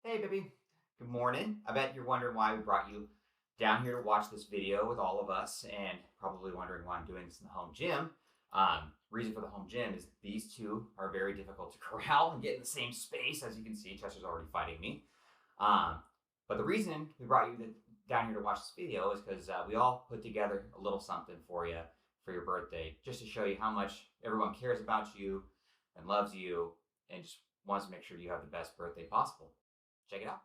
Hey, baby. Good morning. I bet you're wondering why we brought you down here to watch this video with all of us and probably wondering why I'm doing this in the home gym. Reason for the home gym is these two are very difficult to corral and get in the same space. As you can see, Chester's already fighting me. But the reason we brought you down here to watch this video is because we all put together a little something for you for your birthday, just to show you how much everyone cares about you and loves you and just wants to make sure you have the best birthday possible. Check it out.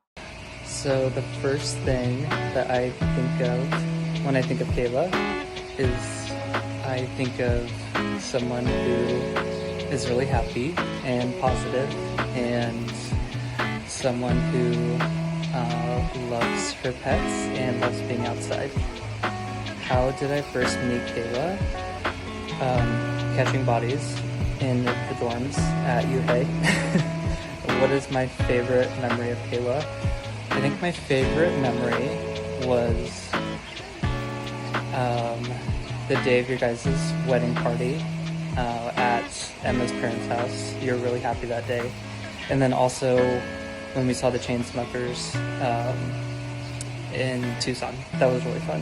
So the first thing that I think of when I think of Kayla is I think of someone who is really happy and positive and someone who loves her pets and loves being outside. How did I first meet Kayla? Catching bodies in the dorms at U of A. What is my favorite memory of Kayla? I think my favorite memory was the day of your guys' wedding party at Emma's parents' house. You were really happy that day. And then also when we saw the Chainsmokers in Tucson. That was really fun.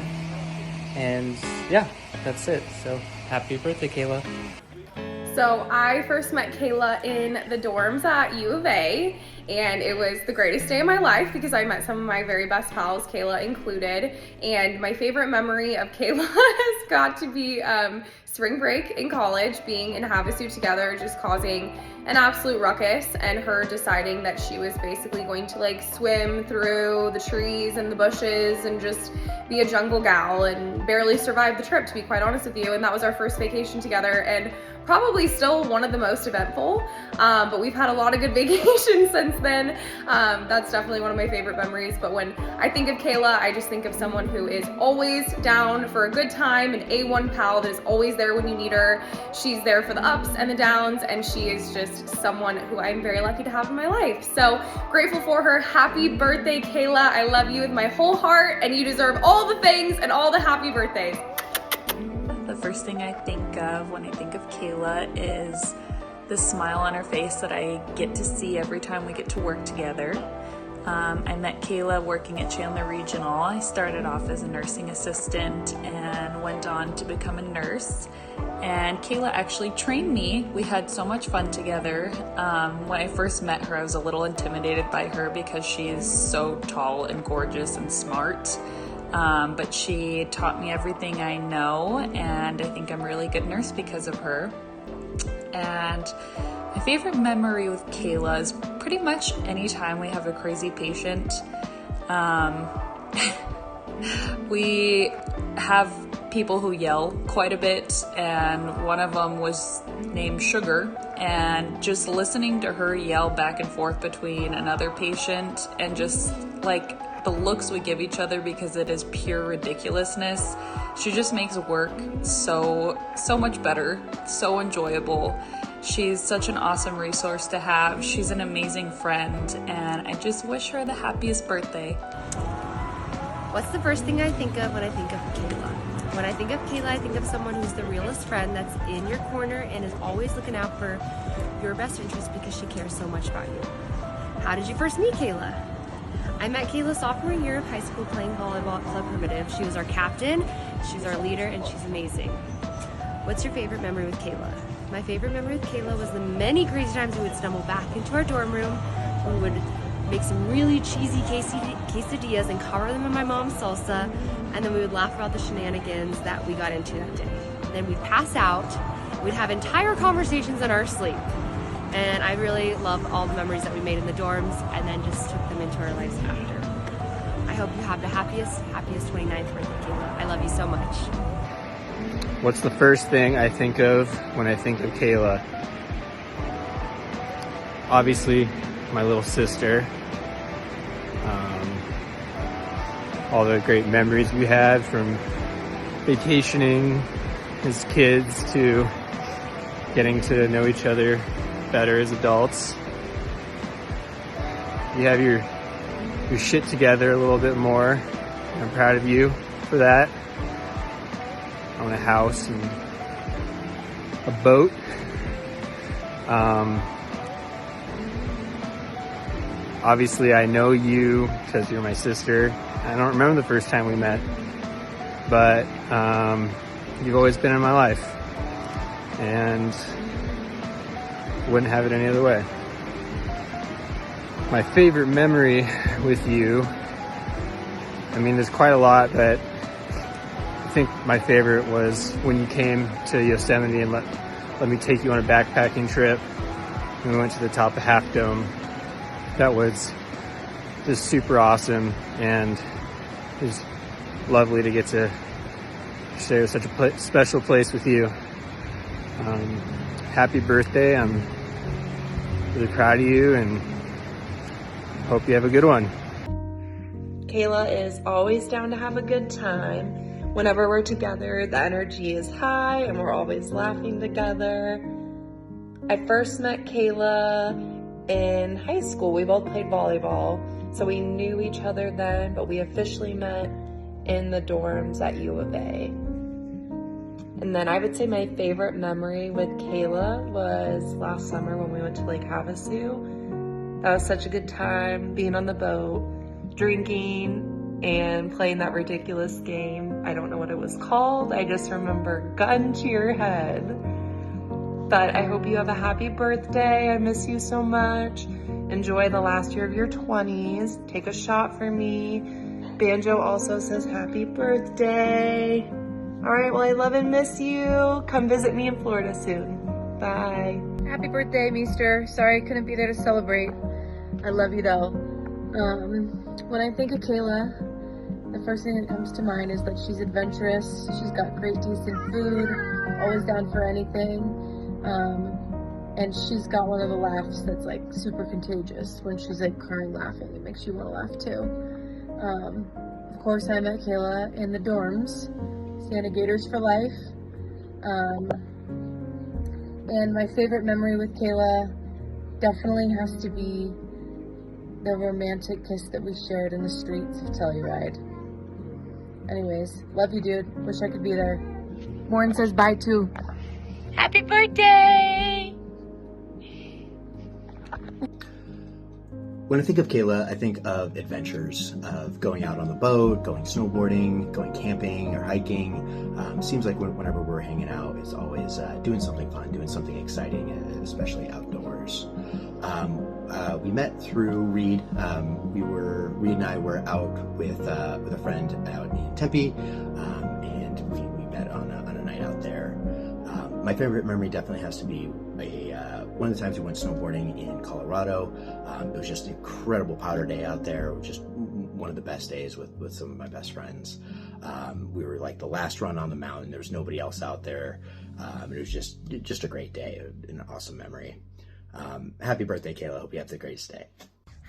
And yeah, that's it. So happy birthday, Kayla. So I first met Kayla in the dorms at U of A, and it was the greatest day of my life because I met some of my very best pals, Kayla included. And my favorite memory of Kayla has got to be spring break in college, being in a Havasu together, just causing an absolute ruckus, and her deciding that she was basically going to like swim through the trees and the bushes and just be a jungle gal and barely survive the trip, to be quite honest with you. And that was our first vacation together, and probably still one of the most eventful, but we've had a lot of good vacations since then. That's definitely one of my favorite memories. But when I think of Kayla, I just think of someone who is always down for a good time, an A1 pal that is always there when you need her. She's there for the ups and the downs, and she is just someone who I'm very lucky to have in my life. So grateful for her. Happy birthday, Kayla. I love you with my whole heart, and you deserve all the things and all the happy birthdays. The first thing I think of when I think of Kayla is the smile on her face that I get to see every time we get to work together. I met Kayla working at Chandler Regional. I started off as a nursing assistant and went on to become a nurse. And Kayla actually trained me. We had so much fun together. When I first met her, I was a little intimidated by her because she's so tall and gorgeous and smart. But she taught me everything I know, and I think I'm a really good nurse because of her. And my favorite memory with Kayla is pretty much anytime we have a crazy patient. We have people who yell quite a bit, and one of them was named Sugar, and just listening to her yell back and forth between another patient and just like the looks we give each other because it is pure ridiculousness. She just makes work so much better, so enjoyable. She's such an awesome resource to have. She's an amazing friend, and I just wish her the happiest birthday. What's the first thing I think of when I think of Kayla? When I think of Kayla, I think of someone who's the realest friend that's in your corner and is always looking out for your best interest because she cares so much about you. How did you first meet Kayla? I met Kayla sophomore year of high school playing volleyball at Club Primitive. She was our captain, she's our leader, and she's amazing. What's your favorite memory with Kayla? My favorite memory with Kayla was the many crazy times we would stumble back into our dorm room. We would make some really cheesy quesadillas and cover them in my mom's salsa, and then we would laugh about the shenanigans that we got into that day. Then we'd pass out, we'd have entire conversations in our sleep. And I really love all the memories that we made in the dorms and then just took them into our lives after. I hope you have the happiest 29th birthday, Kayla. I love you so much. What's the first thing I think of when I think of Kayla? Obviously, my little sister. All the great memories we had from vacationing as kids to getting to know each other better as adults. You have your shit together a little bit more. I'm proud of you for that. I own a house and a boat. Obviously, I know you because you're my sister. I don't remember the first time we met, but you've always been in my life, and wouldn't have it any other way. My favorite memory with you, I mean, there's quite a lot, but I think my favorite was when you came to Yosemite and let me take you on a backpacking trip. And we went to the top of Half Dome. That was just super awesome, and it was lovely to get to share such a special place with you. Happy birthday. I'm really proud of you and hope you have a good one. Kayla is always down to have a good time. Whenever we're together, the energy is high and we're always laughing together. I first met Kayla in high school. We both played volleyball, so we knew each other then, but we officially met in the dorms at U of A. And then I would say my favorite memory with Kayla was last summer when we went to Lake Havasu. That was such a good time, being on the boat, drinking, and playing that ridiculous game. I don't know what it was called. I just remember gun to your head. But I hope you have a happy birthday. I miss you so much. Enjoy the last year of your 20s. Take a shot for me. Banjo also says happy birthday. All right, well, I love and miss you. Come visit me in Florida soon. Bye. Happy birthday, Meester. Sorry I couldn't be there to celebrate. I love you though. When I think of Kayla, the first thing that comes to mind is that she's adventurous. She's got great, decent food, always down for anything. And she's got one of the laughs that's like super contagious. When she's like crying laughing, it makes you want to laugh too. Of course, I met Kayla in the dorms, Santa Gators for life. And my favorite memory with Kayla definitely has to be the romantic kiss that we shared in the streets of Telluride. Anyways, love you, dude. Wish I could be there. Warren says bye too. Happy birthday! When I think of Kayla, I think of adventures, of going out on the boat, going snowboarding, going camping or hiking. Seems like whenever we're hanging out, it's always doing something fun, doing something exciting, especially outdoors. We met through Reed. Reed and I were out with a friend out in Tempe, and we met on a night out there. My favorite memory definitely has to be one of the times we went snowboarding in Colorado. It was just an incredible powder day out there. It was just one of the best days with some of my best friends. We were like the last run on the mountain. There was nobody else out there. It was just a great day, an awesome memory. Happy birthday, Kayla. Hope you have the greatest day.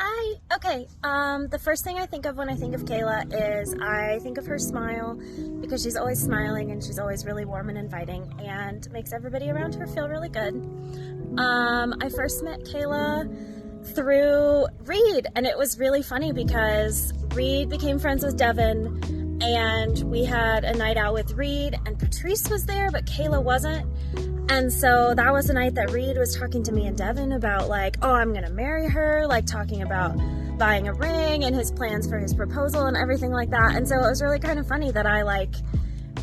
Hi. Okay. The first thing I think of when I think of Kayla is I think of her smile, because she's always smiling and she's always really warm and inviting and makes everybody around her feel really good. I first met Kayla through Reed, and it was really funny because Reed became friends with Devin, and we had a night out with Reed, and Patrice was there, but Kayla wasn't. And so that was the night that Reed was talking to me and Devin about like, oh, I'm gonna marry her, like talking about buying a ring and his plans for his proposal and everything like that. And so it was really kind of funny that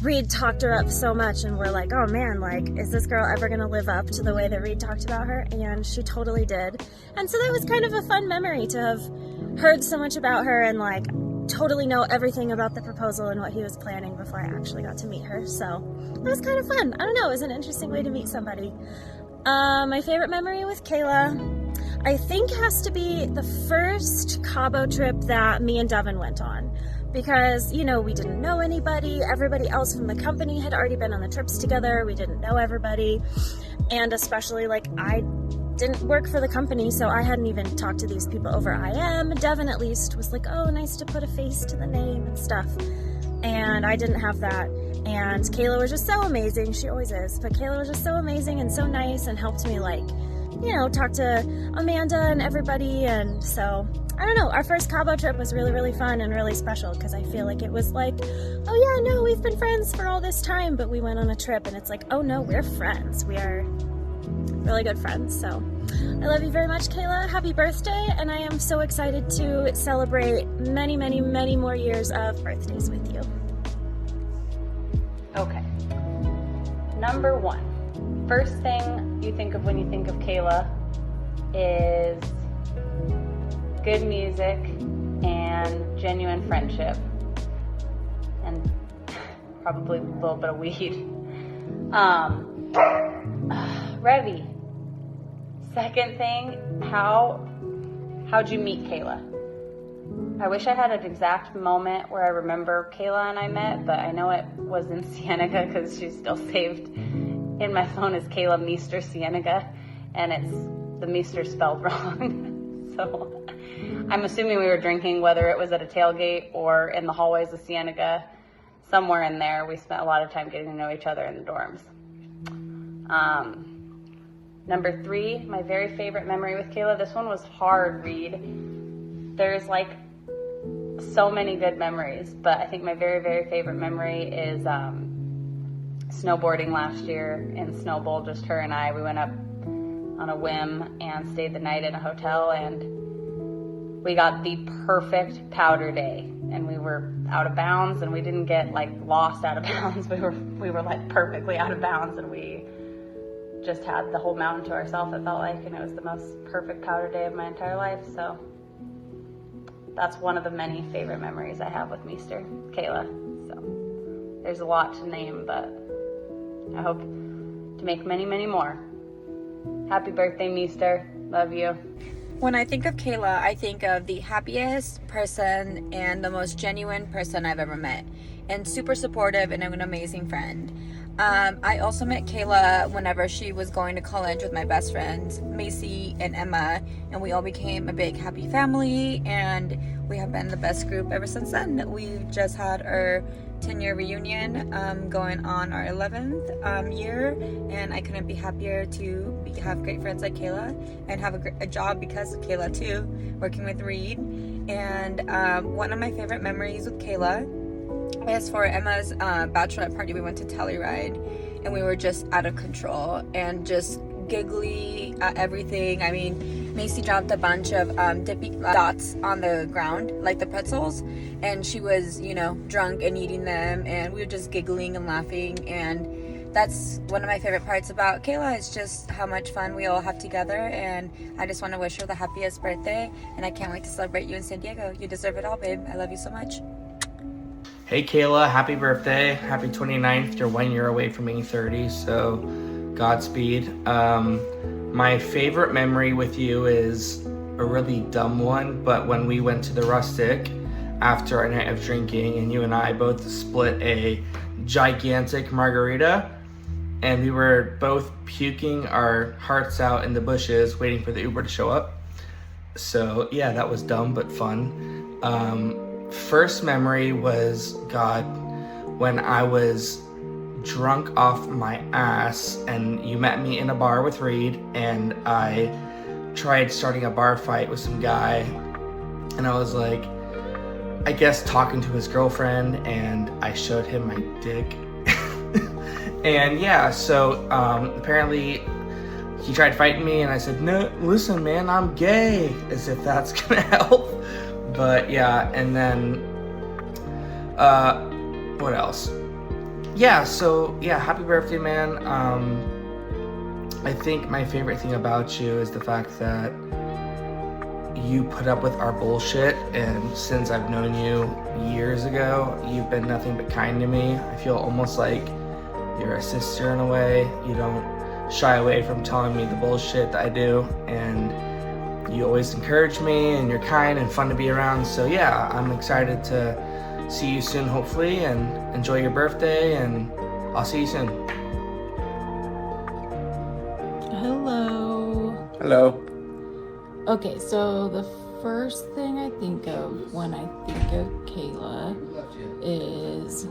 Reed talked her up so much, and we're like, oh man, like, is this girl ever gonna live up to the way that Reed talked about her? And she totally did. And so that was kind of a fun memory to have heard so much about her and like totally know everything about the proposal and what he was planning before I actually got to meet her. So it was kind of fun. I don't know, it was an interesting way to meet somebody. My favorite memory with Kayla, I think, has to be the first Cabo trip that me and Devin went on. Because, you know, we didn't know anybody. Everybody else from the company had already been on the trips together. We didn't know everybody. And especially, like, I didn't work for the company, so I hadn't even talked to these people over IM. Devin, at least, was like, oh, nice to put a face to the name and stuff. And I didn't have that. And Kayla was just so amazing. She always is. But Kayla was just so amazing and so nice and helped me, like, you know, talk to Amanda and everybody. And so, I don't know, our first Cabo trip was really, really fun and really special, because I feel like it was like, oh yeah, no, we've been friends for all this time, but we went on a trip and it's like, oh no, we're friends. We are really good friends. So I love you very much, Kayla. Happy birthday, and I am so excited to celebrate many, many, many more years of birthdays with you. Okay. Number 1. First thing you think of when you think of Kayla is good music and genuine friendship. And probably a little bit of weed. Revy. Second thing, how'd you meet Kayla? I wish I had an exact moment where I remember Kayla and I met, but I know it was in Cienega because she's still saved in my phone as Kayla Meester Cienega, and it's the Meester spelled wrong. So I'm assuming we were drinking, whether it was at a tailgate or in the hallways of Cienega, somewhere in there. We spent a lot of time getting to know each other in the dorms. Number 3, my very favorite memory with Kayla. This one was hard, Reed. There's like so many good memories, but I think my very, very favorite memory is snowboarding last year in Snow Bowl, just her and I. We went up on a whim and stayed the night in a hotel, and we got the perfect powder day, and we were out of bounds, and we didn't get like lost out of bounds. We were like perfectly out of bounds, and we just had the whole mountain to ourselves, it felt like, and it was the most perfect powder day of my entire life. So that's one of the many favorite memories I have with Meester, Kayla. So there's a lot to name, but I hope to make many, many more. Happy birthday, Meester. Love you. When I think of Kayla, I think of the happiest person and the most genuine person I've ever met, and super supportive and an amazing friend. I also met Kayla whenever she was going to college with my best friends, Macy and Emma, and we all became a big happy family, and we have been the best group ever since then. We just had our 10-year reunion going on our 11th year, and I couldn't be happier to have great friends like Kayla and have a job because of Kayla too, working with Reed. And one of my favorite memories with Kayla is for Emma's bachelorette party. We went to Telluride, and we were just out of control and just giggly at everything. I mean, Macy dropped a bunch of dippy dots on the ground, like the pretzels, and she was, you know, drunk and eating them, and we were just giggling and laughing. And that's one of my favorite parts about Kayla, is just how much fun we all have together. And I just want to wish her the happiest birthday, and I can't wait to celebrate you in San Diego. You deserve it all, babe. I love you so much. Hey Kayla, happy birthday. Happy 29th. You're 1 year away from being 30, so Godspeed. My favorite memory with you is a really dumb one, but when we went to the Rustic after a night of drinking, and you and I both split a gigantic margarita, and we were both puking our hearts out in the bushes waiting for the Uber to show up. So yeah, that was dumb but fun. First memory was, God, when I was drunk off my ass and you met me in a bar with Reed, and I tried starting a bar fight with some guy, and I was like, I guess talking to his girlfriend, and I showed him my dick. And yeah, so apparently he tried fighting me, and I said, no, listen man, I'm gay, as if that's gonna help. But yeah, and then what else? Yeah, so yeah, happy birthday, man. I think my favorite thing about you is the fact that you put up with our bullshit, and since I've known you years ago, you've been nothing but kind to me. I feel almost like you're a sister in a way. You don't shy away from telling me the bullshit that I do, and you always encourage me, and you're kind and fun to be around. So yeah, I'm excited to see you soon, hopefully, and enjoy your birthday, and I'll see you soon. Hello. Hello. Okay, so the first thing I think of when I think of Kayla is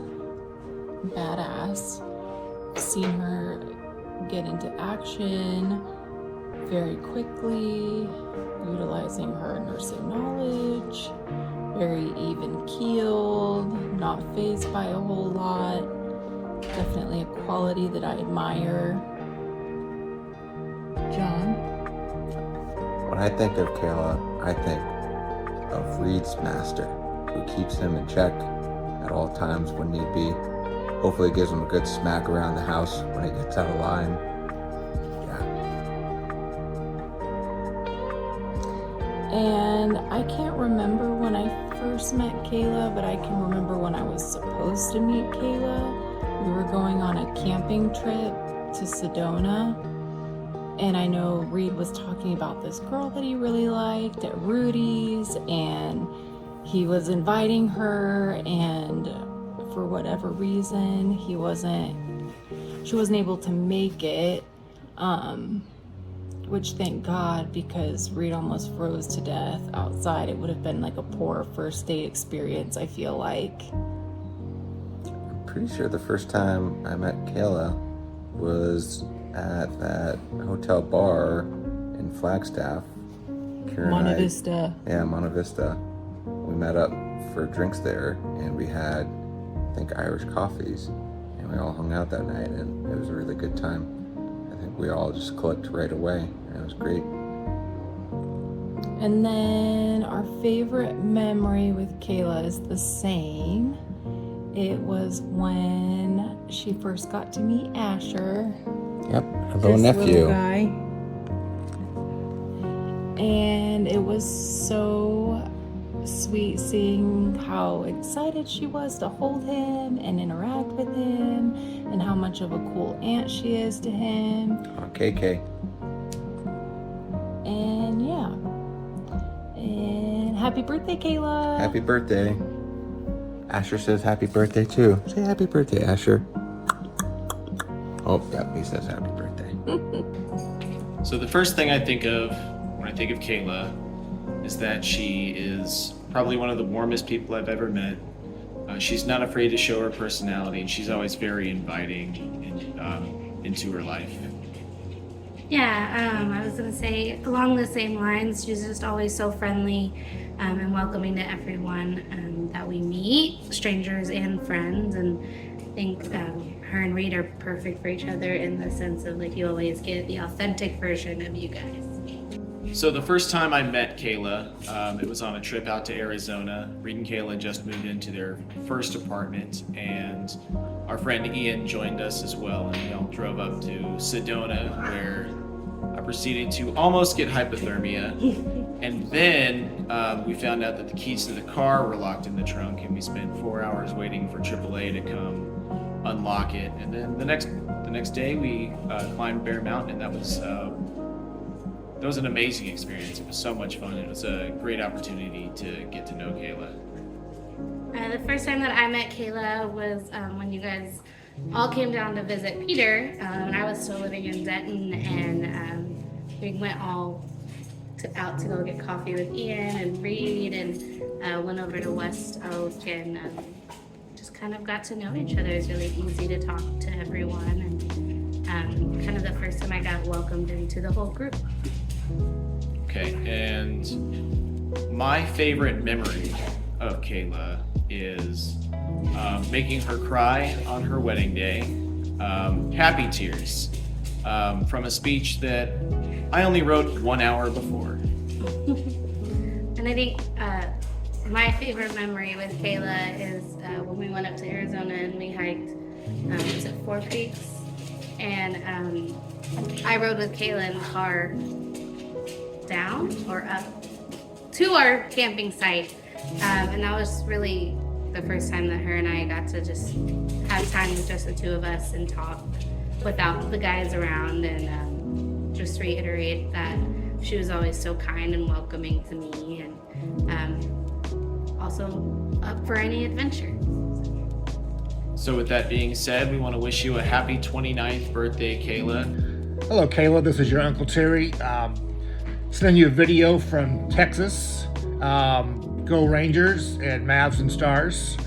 badass. Seen her get into action very quickly, utilizing her nursing knowledge, very even keeled, not fazed by a whole lot. Definitely a quality that I admire. John? When I think of Kayla, I think of Reed's master, who keeps him in check at all times when need be. Hopefully gives him a good smack around the house when he gets out of line. And I can't remember when I first met Kayla, but I can remember when I was supposed to meet Kayla. We were going on a camping trip to Sedona, and I know Reed was talking about this girl that he really liked at Rudy's, and he was inviting her, and for whatever reason she wasn't able to make it, which thank God, because Reed almost froze to death outside. It would have been like a poor first date experience, I feel like. I'm pretty sure the first time I met Kayla was at that hotel bar in Flagstaff. Monte Vista. Yeah, Monte Vista. We met up for drinks there, and we had, I think, Irish coffees, and we all hung out that night, and it was a really good time. I think we all just clicked right away, and it was great. And then our favorite memory with Kayla is the same. It was when she first got to meet Asher. Yep, her little nephew. Guy. And it was so sweet seeing how excited she was to hold him and interact with him, and how much of a cool aunt she is to him. Oh, KK. And yeah. And happy birthday, Kayla. Happy birthday. Asher says happy birthday too. Say happy birthday, Asher. Oh, yep, he says happy birthday. So the first thing I think of when I think of Kayla is that she is probably one of the warmest people I've ever met. She's not afraid to show her personality, and she's always very inviting into her life. Yeah, I was gonna say along the same lines, she's just always so friendly and welcoming to everyone that we meet, strangers and friends, and I think her and Reed are perfect for each other in the sense of like you always get the authentic version of you guys. So the first time I met Kayla, it was on a trip out to Arizona. Reed and Kayla just moved into their first apartment, and our friend Ian joined us as well, and we all drove up to Sedona, where I proceeded to almost get hypothermia. And then we found out that the keys to the car were locked in the trunk, and we spent 4 hours waiting for AAA to come unlock it. And then the next day we climbed Bear Mountain, and that was an amazing experience. It was so much fun. It was a great opportunity to get to know Kayla. The first time that I met Kayla was when you guys all came down to visit Peter, and I was still living in Denton, and we went all out to go get coffee with Ian and Reed, and went over to West Oak, and just kind of got to know each other. It was really easy to talk to everyone, and kind of the first time I got welcomed into the whole group. Okay, and my favorite memory of Kayla is making her cry on her wedding day, happy tears, from a speech that I only wrote 1 hour before. And I think my favorite memory with Kayla is when we went up to Arizona and we hiked, was it 4 Creeks? And I rode with Kayla in the car down or up to our camping site. And that was really the first time that her and I got to just have time with just the two of us and talk without the guys around, and just reiterate that she was always so kind and welcoming to me, and also up for any adventure. So with that being said, we want to wish you a happy 29th birthday, Kayla. Hello, Kayla. This is your Uncle Terry. Sending you a video from Texas. Go Rangers and Mavs and Stars.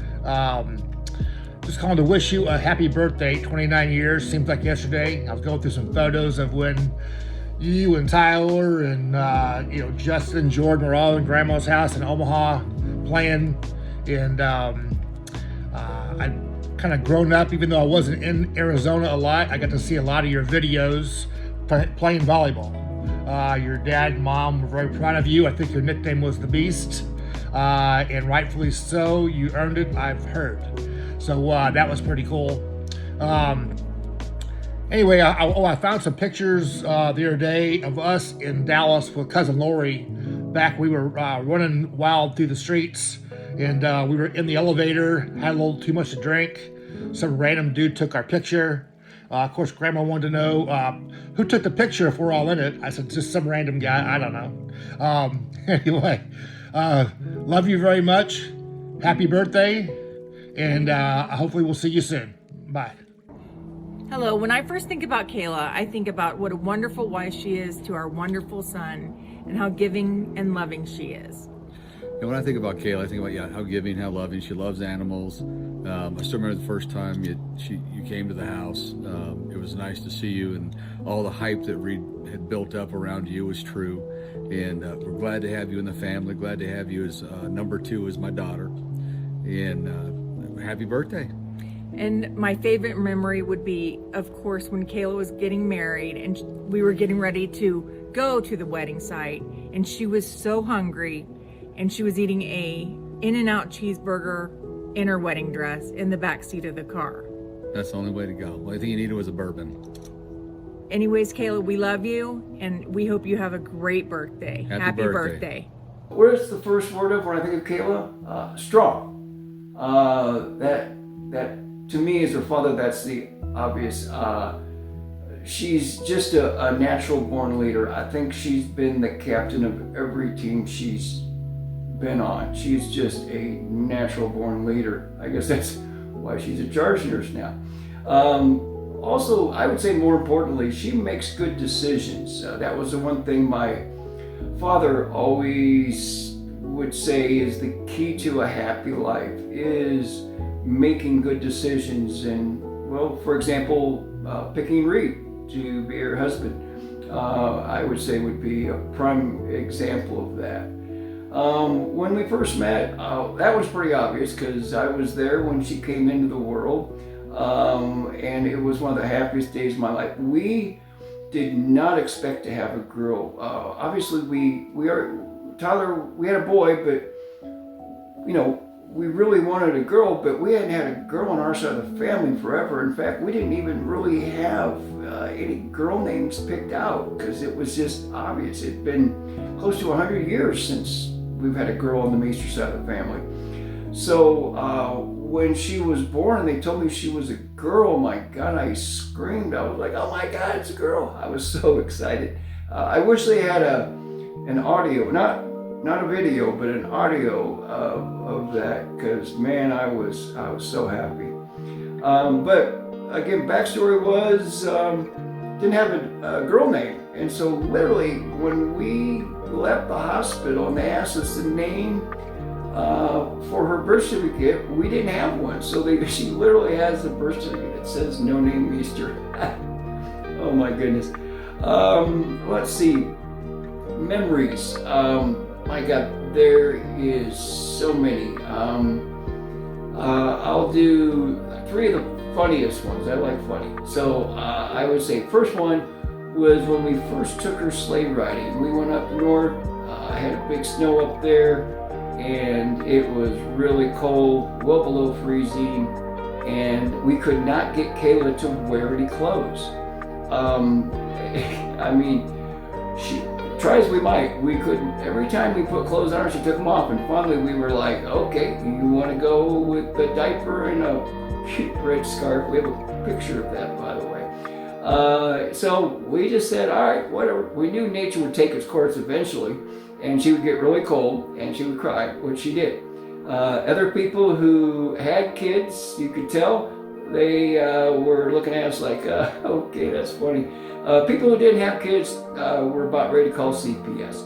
Just calling to wish you a happy birthday. 29 years, seems like yesterday. I was going through some photos of when you and Tyler and Justin and Jordan were all in Grandma's house in Omaha playing. And I kind of grown up, even though I wasn't in Arizona a lot. I got to see a lot of your videos, playing volleyball. Your dad and mom were very proud of you. I think your nickname was the Beast, and rightfully so. You earned it, I've heard. So that was pretty cool. Anyway, I found some pictures the other day of us in Dallas with cousin Lori. Back we were running wild through the streets, and we were in the elevator, had a little too much to drink. Some random dude took our picture. Of course, Grandma wanted to know who took the picture if we're all in it. I said, just some random guy, I don't know. Anyway, love you very much. Happy birthday, and hopefully we'll see you soon. Bye. Hello, when I first think about Kayla, I think about what a wonderful wife she is to our wonderful son and how giving and loving she is. And when I think about Kayla, I think about how giving, how loving. She loves animals. I still remember the first time you came to the house. It was nice to see you, and all the hype that Reed had built up around you was true. And we're glad to have you in the family. Glad to have you as number 2 as my daughter. And happy birthday. And my favorite memory would be, of course, when Kayla was getting married and we were getting ready to go to the wedding site, and she was so hungry, and she was eating a In-N-Out cheeseburger in her wedding dress in the back seat of the car. That's the only way to go. The only thing you needed was a bourbon. Anyways, Kayla, we love you, and we hope you have a great birthday. Happy birthday. What's the first word of when I think of Kayla? Strong. That to me as her father, that's the obvious. She's just a natural born leader. I think she's been the captain of every team she's been on. She's just a natural born leader. I guess that's why she's a charge nurse now. Also, I would say more importantly, she makes good decisions. That was the one thing my father always would say is the key to a happy life is making good decisions. And well, for example, picking Reed to be her husband, I would say would be a prime example of that. When we first met, that was pretty obvious because I was there when she came into the world, and it was one of the happiest days of my life. We did not expect to have a girl. Obviously, Tyler, we had a boy, but you know, we really wanted a girl, but we hadn't had a girl on our side of the family forever. In fact, we didn't even really have any girl names picked out because it was just obvious. It'd been close to 100 years since we've had a girl on the Meester side of the family. So when she was born and they told me she was a girl, my God, I screamed. I was like, oh my God, it's a girl. I was so excited. I wish they had an audio, not a video, but an audio of that, because man, I was so happy. But again, backstory was didn't have a girl name, and so literally when we left the hospital and they asked us the name for her birth certificate, we didn't have one. So she literally has a birth certificate that says no name Meester. Oh my goodness. Let's see. Memories. My God, there is so many. I'll do 3 of the funniest ones. I like funny. So I would say first one was when we first took her sleigh riding. We went up north. I had a big snow up there, and it was really cold, well below freezing, and we could not get Kayla to wear any clothes. I mean, try as we might, we couldn't. Every time we put clothes on her, she took them off, and finally we were like, okay, you want to go with the diaper and a cute red scarf? We have a picture of that, by the way. So we just said, all right, whatever. We knew nature would take its course eventually, and she would get really cold and she would cry, which she did. Other people who had kids, you could tell, they were looking at us like, okay, that's funny. People who didn't have kids were about ready to call CPS.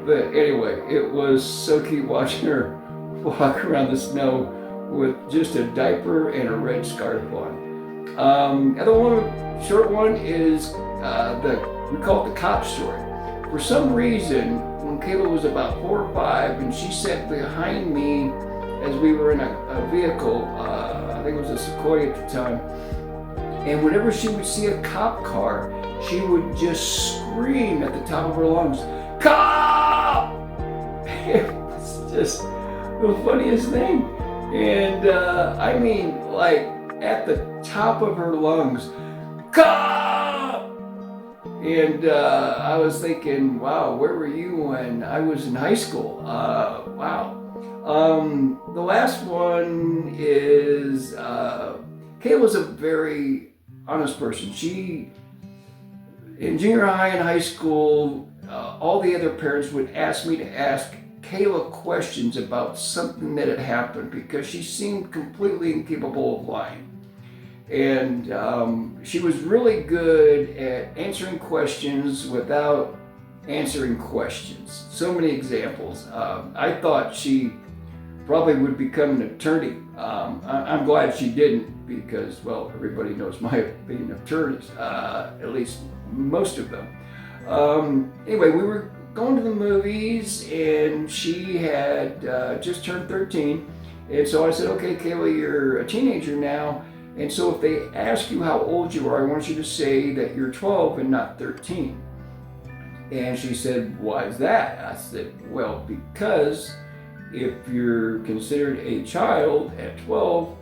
But anyway, it was so cute watching her walk around the snow with just a diaper and a red scarf on. Other one, short one, is we call it the cop story. For some reason, when Kayla was about 4 or 5, and she sat behind me as we were in a vehicle, I think it was a Sequoia at the time, and whenever she would see a cop car, she would just scream at the top of her lungs, "Cop!" It was just the funniest thing. And I mean, like at the top of her lungs, "Cop!" And I was thinking, wow, where were you when I was in high school? Wow. The last one is Kayla's a very honest person. She, in junior high and high school, all the other parents would ask me to ask Kayla questions about something that had happened because she seemed completely incapable of lying. And she was really good at answering questions without answering questions. So many examples. I thought she probably would become an attorney. I'm glad she didn't because, well, everybody knows my opinion of attorneys, at least most of them. Anyway, we were going to the movies and she had just turned 13. And so I said, okay, Kayla, you're a teenager now. And so if they ask you how old you are, I want you to say that you're 12 and not 13. And she said, why is that? I said, well, because if you're considered a child at 12,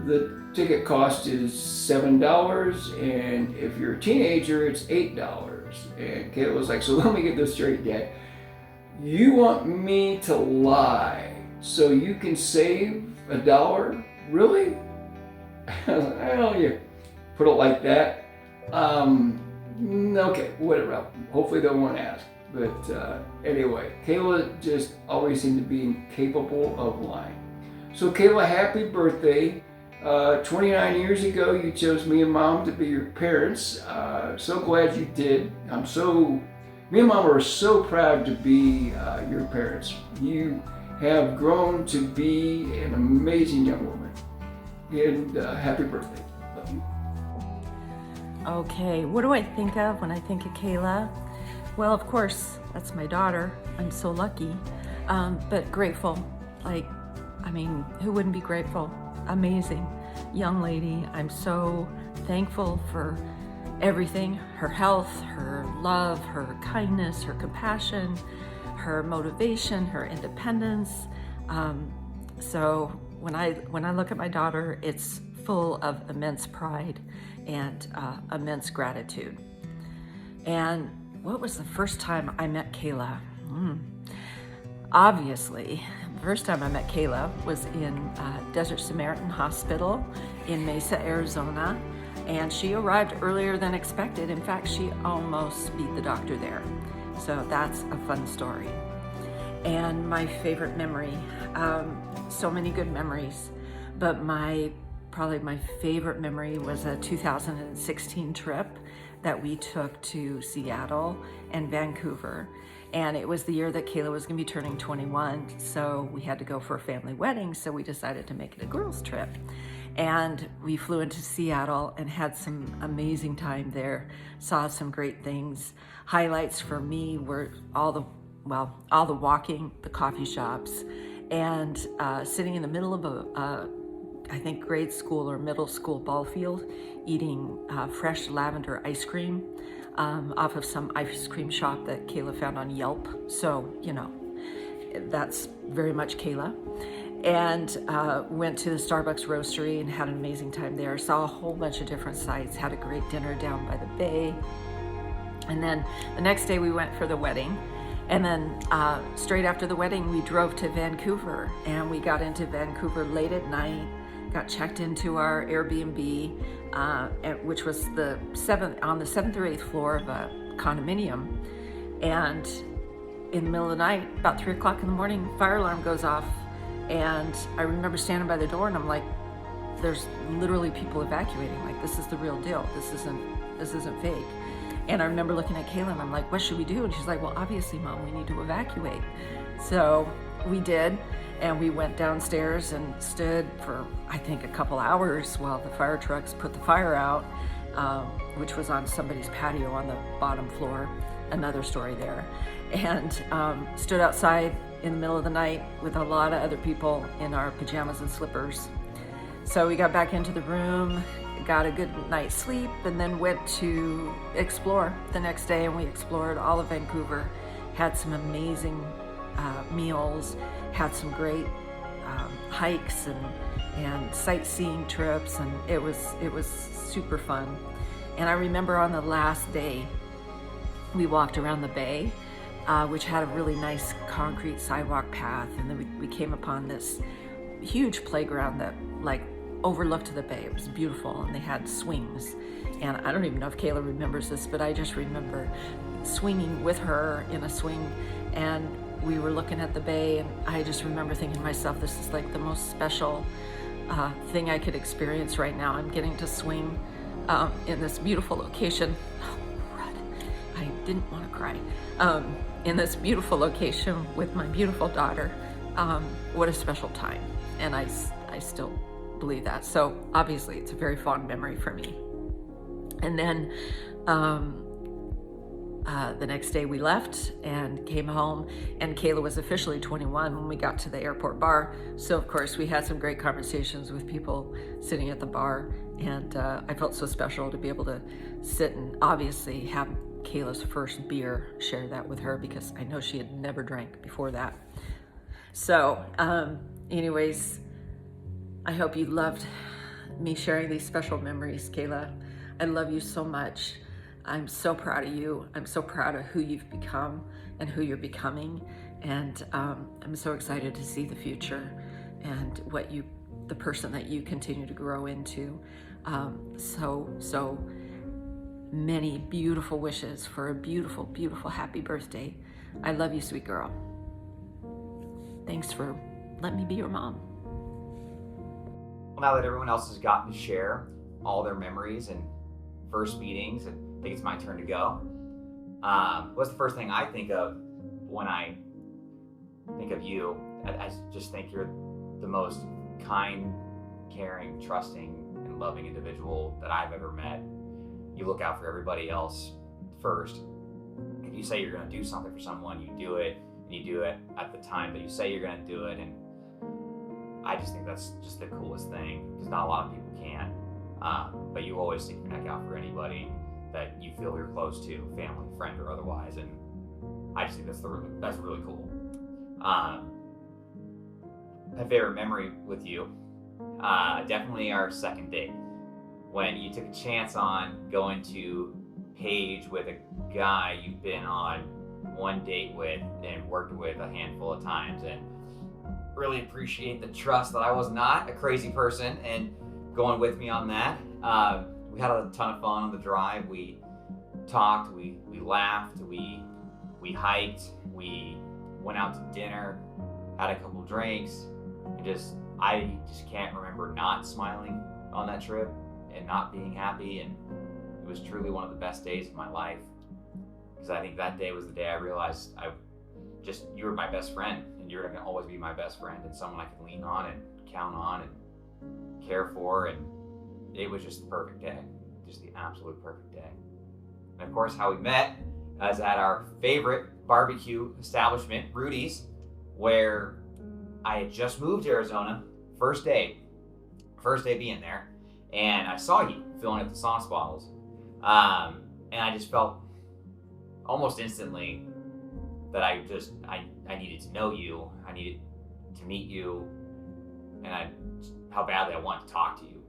the ticket cost is $7, and if you're a teenager, it's $8. And Kayla was like, so let me get this straight, Dad. You want me to lie so you can save $1? Really? Well, you put it like that. Okay, whatever. Hopefully they won't ask. But anyway, Kayla just always seemed to be incapable of lying. So Kayla, happy birthday. 29 years ago, you chose me and Mom to be your parents. So glad you did. Me and Mom are so proud to be your parents. You have grown to be an amazing young woman. And happy birthday. Love you. Okay, what do I think of when I think of Kayla? Well, of course, that's my daughter. I'm so lucky, but grateful. Who wouldn't be grateful? Amazing young lady. I'm so thankful for everything, her health, her love, her kindness, her compassion, her motivation, her independence. So when I look at my daughter, it's full of immense pride and immense gratitude. And what was the first time I met Kayla? Obviously, the first time I met Kayla was in Desert Samaritan Hospital in Mesa, Arizona, and she arrived earlier than expected. In fact, she almost beat the doctor there. So that's a fun story. And my favorite memory, so many good memories, but probably my favorite memory was a 2016 trip that we took to Seattle and Vancouver. And it was the year that Kayla was gonna be turning 21, so we had to go for a family wedding, so we decided to make it a girls' trip. And we flew into Seattle and had some amazing time there, saw some great things. Highlights for me were all the walking, the coffee shops, and sitting in the middle of I think grade school or middle school ball field, eating fresh lavender ice cream off of some ice cream shop that Kayla found on Yelp. So, that's very much Kayla. And went to the Starbucks roastery and had an amazing time there. Saw a whole bunch of different sites, had a great dinner down by the bay. And then the next day we went for the wedding. And then straight after the wedding, we drove to Vancouver, and we got into Vancouver late at night, got checked into our Airbnb, which was on the 7th or 8th floor of a condominium. And in the middle of the night, about 3 o'clock in the morning, fire alarm goes off. And I remember standing by the door and I'm like, there's literally people evacuating. Like, this is the real deal. This isn't fake. And I remember looking at Kayla and I'm like, what should we do? And she's like, well, obviously, Mom, we need to evacuate. So we did, and we went downstairs and stood for, I think, a couple hours while the fire trucks put the fire out, which was on somebody's patio on the bottom floor, another story there. And stood outside in the middle of the night with a lot of other people in our pajamas and slippers. So we got back into the room, got a good night's sleep and then went to explore the next day, and we explored all of Vancouver, had some amazing meals, had some great hikes and sightseeing trips, and it was super fun. And I remember on the last day, we walked around the bay, which had a really nice concrete sidewalk path, and then we came upon this huge playground that like overlooked the bay. It was beautiful, and they had swings. And I don't even know if Kayla remembers this, but I just remember swinging with her in a swing, and we were looking at the bay, and I just remember thinking to myself, this is like the most special thing I could experience right now. I'm getting to swing in this beautiful location. Oh, crud. I didn't want to cry. In this beautiful location with my beautiful daughter. What a special time. And I still believe that. So obviously it's a very fond memory for me. And then the next day we left and came home, and Kayla was officially 21 when we got to the airport bar. So of course we had some great conversations with people sitting at the bar, and I felt so special to be able to sit and obviously have Kayla's first beer, share that with her, because I know she had never drank before that. So anyways, I hope you loved me sharing these special memories, Kayla. I love you so much. I'm so proud of you. I'm so proud of who you've become and who you're becoming. And I'm so excited to see the future and the person that you continue to grow into. So many beautiful wishes for a beautiful, beautiful happy birthday. I love you, sweet girl. Thanks for letting me be your mom. Well, now that everyone else has gotten to share all their memories and first meetings, I think it's my turn to go. What's the first thing I think of when I think of you? I just think you're the most kind, caring, trusting, and loving individual that I've ever met. You look out for everybody else first. If you say you're going to do something for someone, you do it, and you do it at the time that you say you're going to do it. And I just think that's just the coolest thing, because not a lot of people can. But you always stick your neck out for anybody that you feel you're close to, family, friend, or otherwise. And I just think that's really cool. My favorite memory with you, definitely our second date, when you took a chance on going to Page with a guy you've been on one date with and worked with a handful of times, and really appreciate the trust that I was not a crazy person and going with me on that. We had a ton of fun on the drive. We talked, we laughed, we hiked, we went out to dinner, had a couple drinks, and I just can't remember not smiling on that trip and not being happy. And it was truly one of the best days of my life, because I think that day was the day I realized you were my best friend, and you're gonna always be my best friend and someone I can lean on and count on and care for. And it was just the perfect day, just the absolute perfect day. And of course, how we met is at our favorite barbecue establishment, Rudy's, where I had just moved to Arizona, first day being there, and I saw you filling up the sauce bottles. And I just felt almost instantly that I needed to know you, I needed to meet you, and how badly I wanted to talk to you.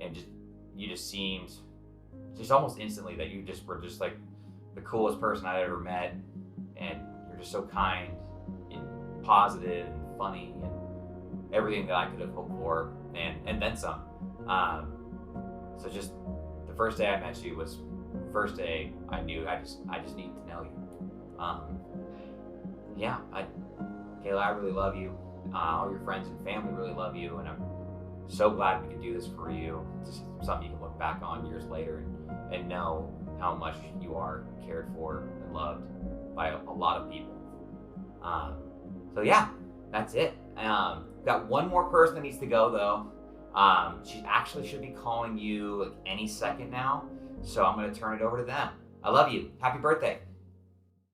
And you just seemed, just almost instantly, that you just were just like the coolest person I'd ever met, and you're just so kind and positive and funny and everything that I could have hoped for, and then some. So just the first day I met you was the first day I knew I just needed to know you. Kayla, I really love you. All your friends and family really love you, and I'm so glad we could do this for you. It's something you can look back on years later and know how much you are cared for and loved by a lot of people. So yeah, that's it. Got one more person that needs to go though. She actually should be calling you like any second now, so I'm gonna turn it over to them. I love you. Happy birthday.